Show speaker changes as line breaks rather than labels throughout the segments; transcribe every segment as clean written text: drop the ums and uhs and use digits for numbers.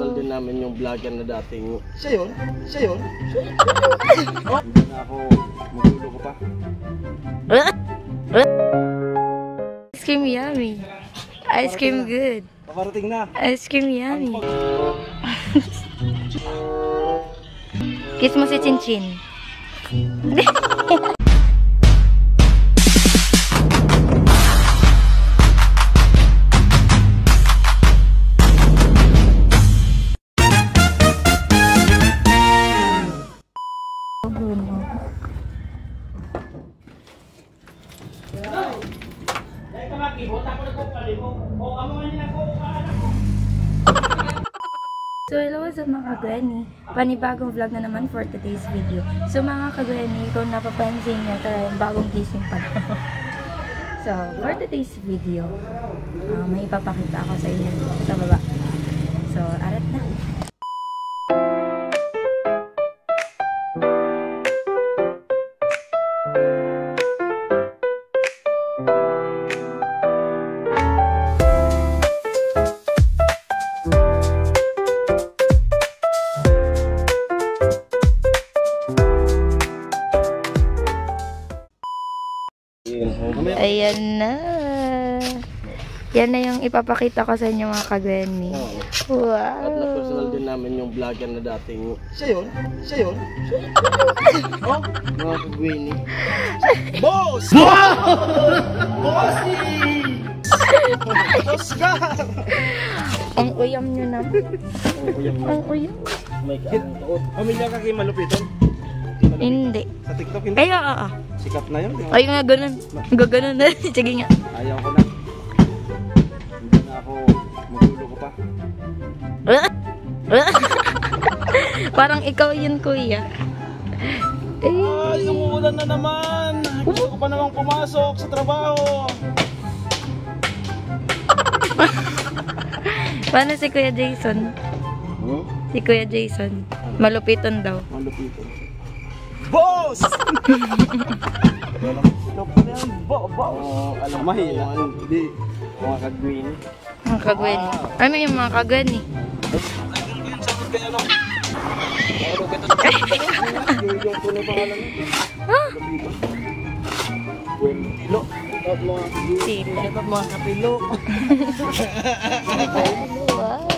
personal din namin yung vlogger na dating. Siya yun?
Oh, hindi na ako magulo ko pa.
Ice cream yummy. Ice cream good.
Paparating na.
Ice cream yummy. Kiss mo si Chinchin. So hello sa mga kagwani, panibagong vlog na naman for today's video. So mga kagwani, kung napapansin nyo, bagong gising pa. So for today's video, may ipapakita ako sa inyo sa baba. So arat na. Ayan na. Yan na yung ipapakita ko sa inyo mga kagwani. Wow.
At na personal din namin yung vlogger na dating. Siya yun? Oh, mga kagwani. Boss! Bossy! Oscar!
Ang uyam nyo na. Ang uyam.
May kaanong.
Pamilya ka kay Malupiton?
Hindi.
Sa TikTok hindi?
Ay, oo.
Sikat na yun.
Ay, nga ganun. Gaganon na. Sige nga.
Ayaw ko na. Hindi na ako magulo ko pa.
Parang ikaw yun, kuya.
Ay, umuulan na naman. Gusto ko pa namang pumasok sa trabaho.
Paano si Kuya Jason? Si Kuya Jason. Malupiton daw.
Malupiton. Boss! Alam mo, mahina. Hindi. Mga kagwin.
Mga kagwani. Ano yung mga kagwani?
Yung puno pangalan nito. Buenilo.
Sila.
Mga kapilo.
Wow.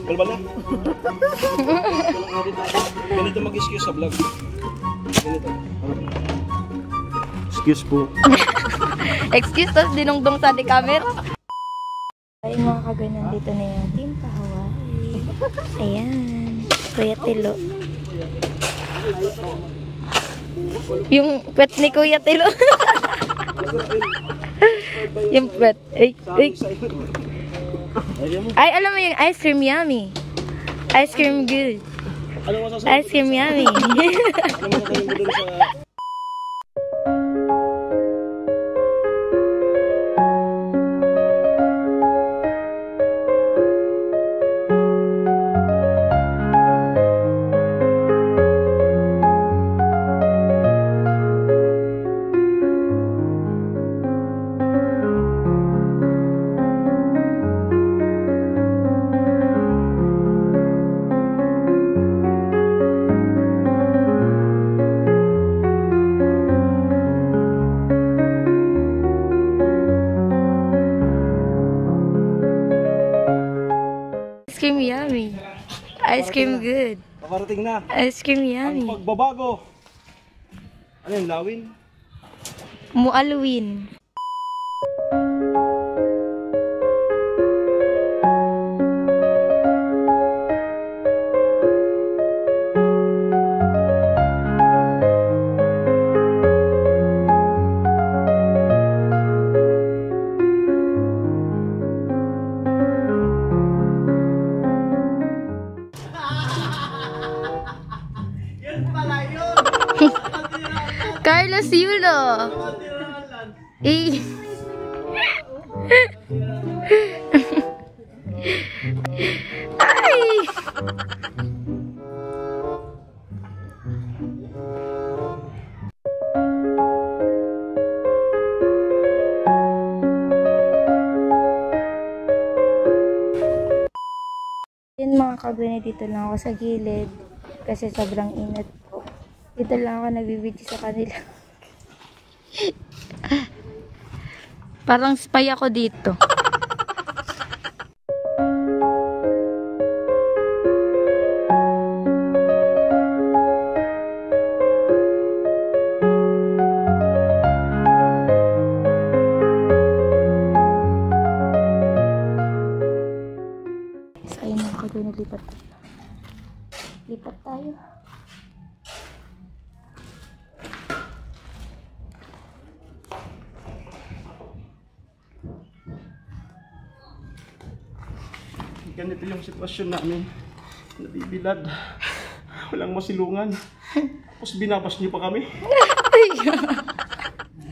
Balbal na. Ganito mag-excuse sa vlog. Ganito. Excuse po.
Excuse, tapos dinungdong sa di camera. Ay mga kagwanan, dito na yung team Hawaii. Ayan. Kuya Tilo. Yung pet ni Kuya Tilo. Yung pet. Ay, alam mo yung ice cream yummy. Ice cream good. Ice cream yummy. Ice cream yummy. Ice cream good.
Paparating na.
Ice cream
Ang
yummy.
pagbabago. Ano yung lawin?
Mualwin. Carlos Yulo. Ay. Yan mga kagwini, dito lang ako sa gilid. Kasi sobrang init po. Dito lang ako nabibidyo sa kanila. Parang spy ako dito. So, ayun na ako doon, lipat tayo. Lipat tayo.
Ganito yung sitwasyon namin. Nabibilad. Walang masilungan. Tapos binabas niyo pa kami.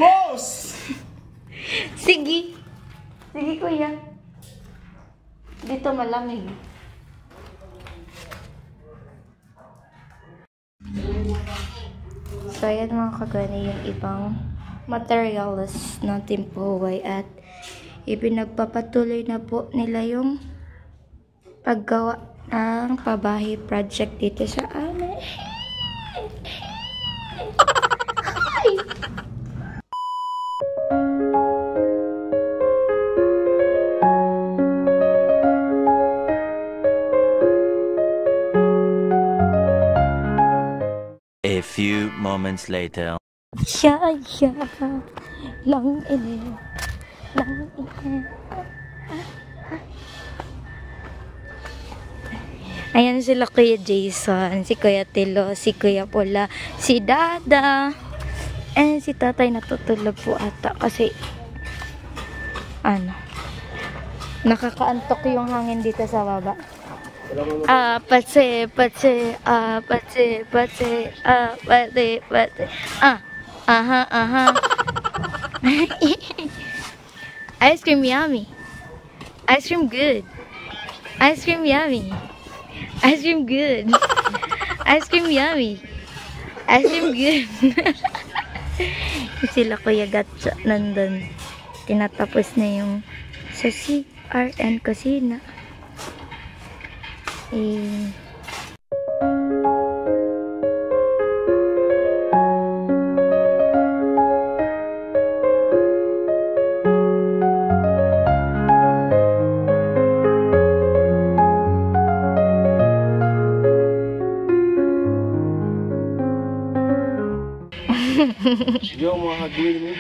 Boss!
Sige. Sige, kuya. Dito malamig. So, ayan mga kagani, yung ibang materials natin po at ipinagpapatuloy na po nila yung paggawa ng pabahay project dito sa amin.
A few moments later.
Lang ini. Ayan sila Kuya Jason, si Kuya Tilo, si Kuya Pula, si Dada. And si Tatay natutulog po ata kasi nakakaantok yung hangin dito sa baba. Patse. Ice cream yummy. Ice cream good. Ice cream yummy. Ice cream good. Ice cream yummy. Ice cream good. Sila Kuya Gatsa nandun. Tinatapos na yung sa CRN Kusina.
Yo, mga kagwini.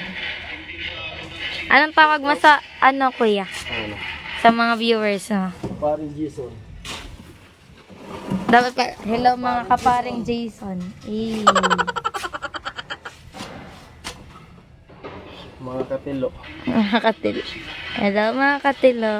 Anong tawag mo sa kuya?
Ano?
Sa mga viewers mo?
Paring Jason.
Dapat pa, hello mga kaparing Jason.
Mga katilo.
Mga katilo. Hello mga katilo.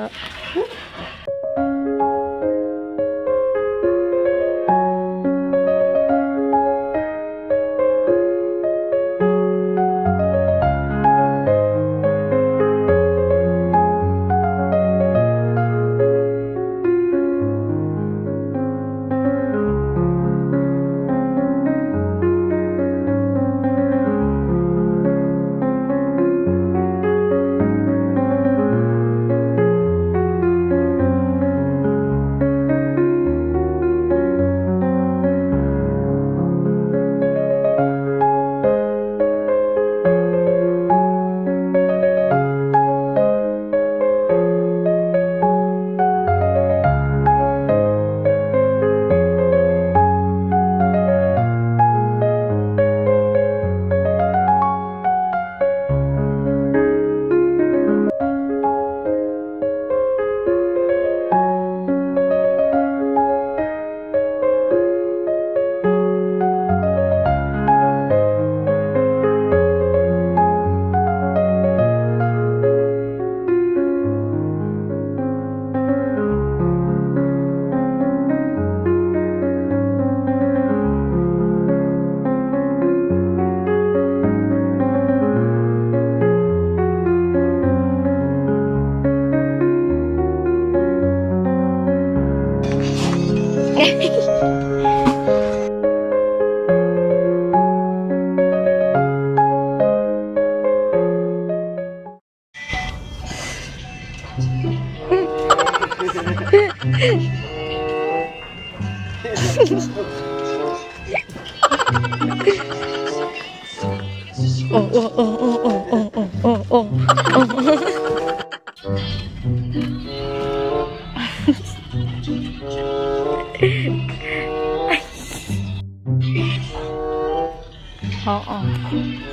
Oo.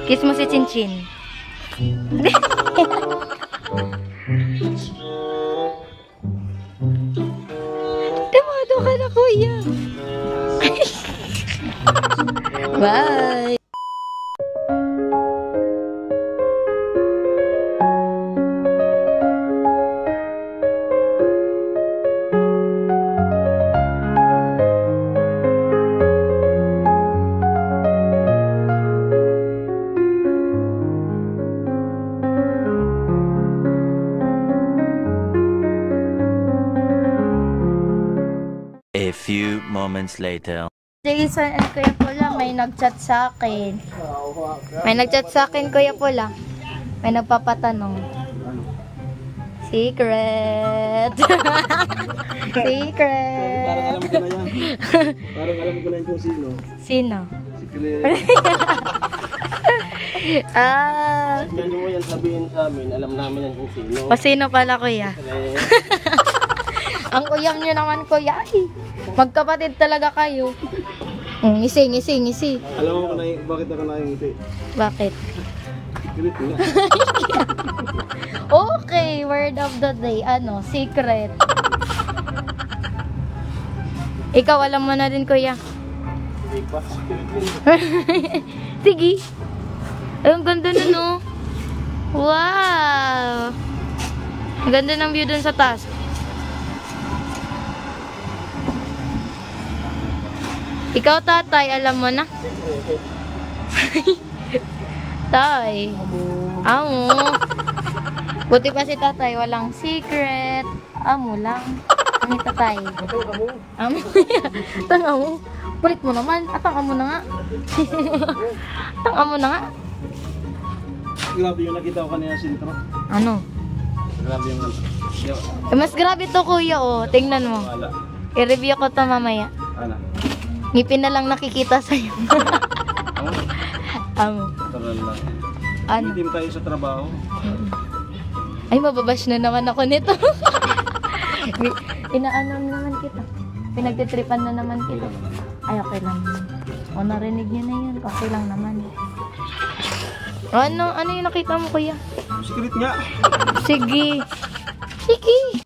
Kiss mo si Chinchin. Demado ka na, kuya. Bye.
A few moments later.
Jason and Kuya Pula, may nag-chat sa akin. May nag-chat sa akin, Kuya Pula. May nagpapatanong. Secret! Secret!
Parang alam ko na yan. Parang alam ko na yung kung sino.
Sino?
Secret.
Ganyan mo yan sabihin sa amin, alam namin yan kung sino.
O sino pala, Kuya? Ang uyam nyo naman, Kuya. Ay, magkapatid talaga kayo. Ngisi.
Alam mo na bakit ako nakingiti?
Bakit?
Secret nga.
Okay, word of the day. Ano? Secret. Ikaw, alam mo na din, Kuya.
Sige pa.
Sige. Ay, ang ganda na, no? Wow! Ang ganda ng view dun sa taas. Ikaw, tatay, alam mo na? Tay. Amo. Buti pa si tatay, walang secret. Amo lang. Ano tatay? Amo. Tanga mo. Kulit mo naman. Atang amo na nga. Atang amo na nga.
Grabe yung nakita ko kanina sa intro.
Ano?
Grabe yung
Mas grabe to, kuya, oh. Tingnan mo.
wala.
I-review ko to mamaya.
Ano?
Ngipin na lang nakikita sa'yo. Amo.
Taral lang.
Ano?
Team tayo sa trabaho.
Ay, mababash na naman ako nito. Inaano naman kita. Pinagtitripan na naman kita. Ay, okay lang. O, narinig niya na yun. Okay lang naman. Ano yung nakita mo, kuya?
Secret nga.
Sige. Sige.